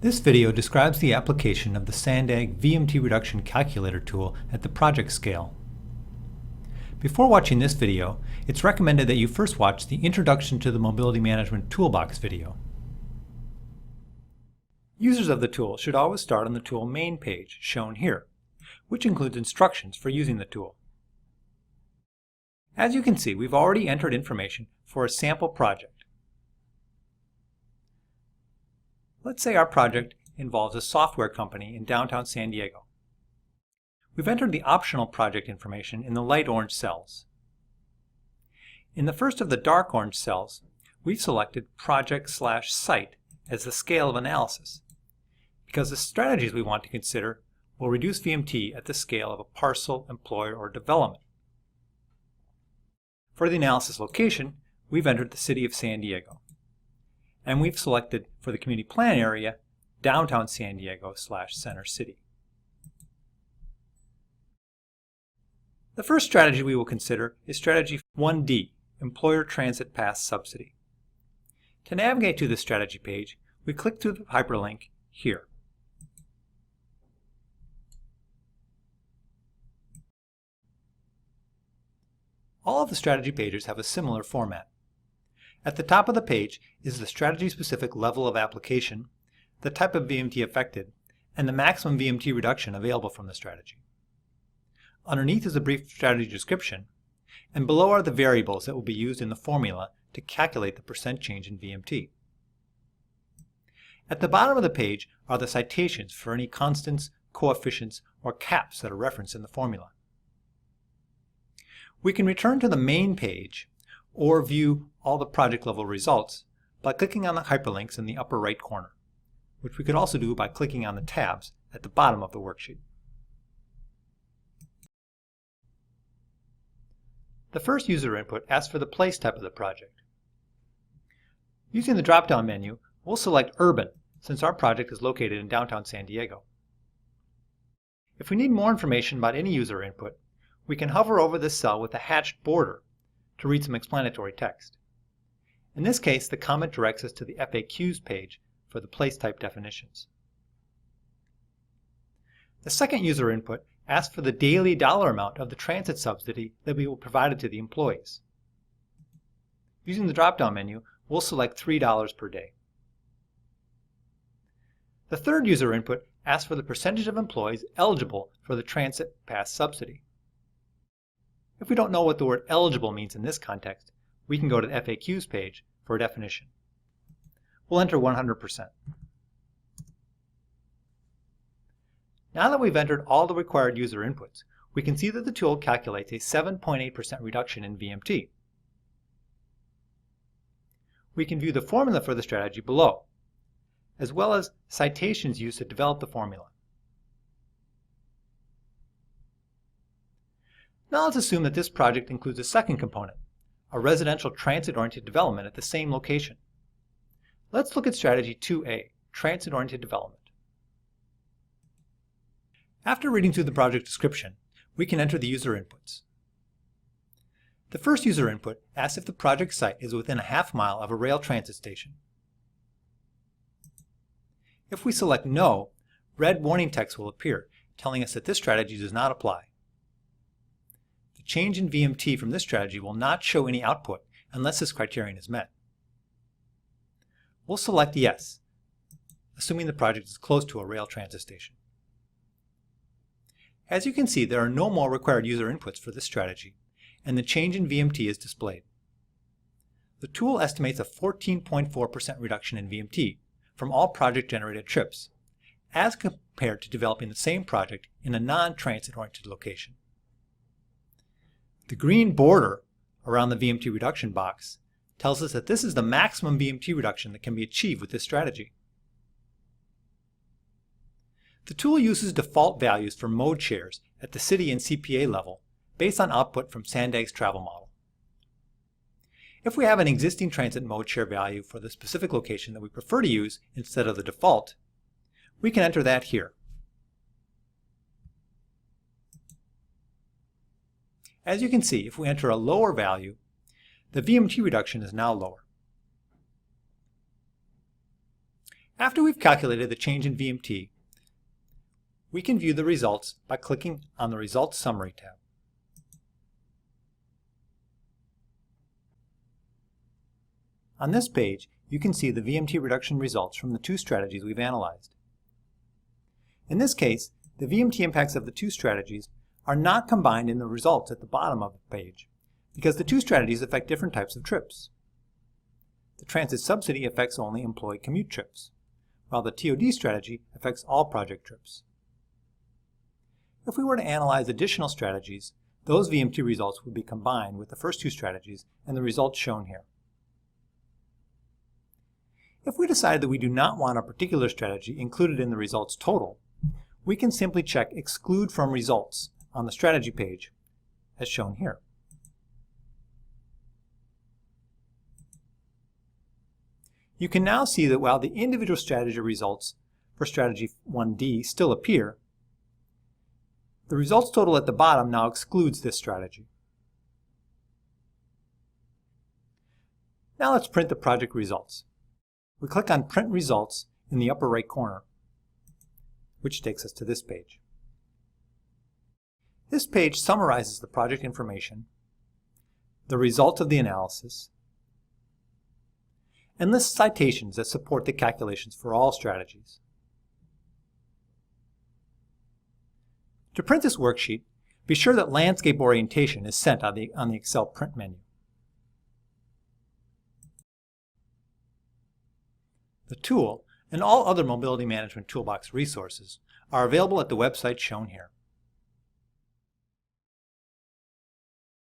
This video describes the application of the Sandag VMT Reduction Calculator Tool at the project scale. Before watching this video, it's recommended that you first watch the Introduction to the Mobility Management Toolbox video. Users of the tool should always start on the tool main page, shown here, which includes instructions for using the tool. As you can see, we've already entered information for a sample project. Let's say our project involves a software company in downtown San Diego. We've entered the optional project information in the light orange cells. In the first of the dark orange cells, we've selected project/site as the scale of analysis, because the strategies we want to consider will reduce VMT at the scale of a parcel, employer, or development. For the analysis location, we've entered the city of San Diego. And we've selected, for the community plan area, downtown San Diego/Center City. The first strategy we will consider is strategy 1D, Employer Transit Pass Subsidy. To navigate to the strategy page, we click through the hyperlink here. All of the strategy pages have a similar format. At the top of the page is the strategy-specific level of application, the type of VMT affected, and the maximum VMT reduction available from the strategy. Underneath is a brief strategy description, and below are the variables that will be used in the formula to calculate the percent change in VMT. At the bottom of the page are the citations for any constants, coefficients, or caps that are referenced in the formula. We can return to the main page or view all the project level results by clicking on the hyperlinks in the upper right corner, which we could also do by clicking on the tabs at the bottom of the worksheet. The first user input asks for the place type of the project. Using the drop-down menu, we'll select Urban, since our project is located in downtown San Diego. If we need more information about any user input, we can hover over this cell with a hatched border to read some explanatory text. In this case, the comment directs us to the FAQs page for the place type definitions. The second user input asks for the daily dollar amount of the transit subsidy that we will provide to the employees. Using the drop-down menu, we'll select $3 per day. The third user input asks for the percentage of employees eligible for the transit pass subsidy. If we don't know what the word eligible means in this context, we can go to the FAQs page for a definition. We'll enter 100%. Now that we've entered all the required user inputs, we can see that the tool calculates a 7.8% reduction in VMT. We can view the formula for the strategy below, as well as citations used to develop the formula. Now let's assume that this project includes a second component, a residential transit-oriented development at the same location. Let's look at strategy 2A, transit-oriented development. After reading through the project description, we can enter the user inputs. The first user input asks if the project site is within a half mile of a rail transit station. If we select No, red warning text will appear, telling us that this strategy does not apply. The change in VMT from this strategy will not show any output unless this criterion is met. We'll select Yes, assuming the project is close to a rail transit station. As you can see, there are no more required user inputs for this strategy, and the change in VMT is displayed. The tool estimates a 14.4% reduction in VMT from all project-generated trips, as compared to developing the same project in a non-transit-oriented location. The green border around the VMT reduction box tells us that this is the maximum VMT reduction that can be achieved with this strategy. The tool uses default values for mode shares at the city and CPA level based on output from Sandag's travel model. If we have an existing transit mode share value for the specific location that we prefer to use instead of the default, we can enter that here. As you can see, if we enter a lower value, the VMT reduction is now lower. After we've calculated the change in VMT, we can view the results by clicking on the Results Summary tab. On this page, you can see the VMT reduction results from the two strategies we've analyzed. In this case, the VMT impacts of the two strategies are not combined in the results at the bottom of the page, because the two strategies affect different types of trips. The transit subsidy affects only employee commute trips, while the TOD strategy affects all project trips. If we were to analyze additional strategies, those VMT results would be combined with the first two strategies and the results shown here. If we decide that we do not want a particular strategy included in the results total, we can simply check Exclude from Results on the strategy page, as shown here. You can now see that while the individual strategy results for strategy 1D still appear, the results total at the bottom now excludes this strategy. Now let's print the project results. We click on Print Results in the upper right corner, which takes us to this page. This page summarizes the project information, the results of the analysis, and lists citations that support the calculations for all strategies. To print this worksheet, be sure that Landscape Orientation is set on the Excel Print menu. The tool and all other Mobility Management Toolbox resources are available at the website shown here.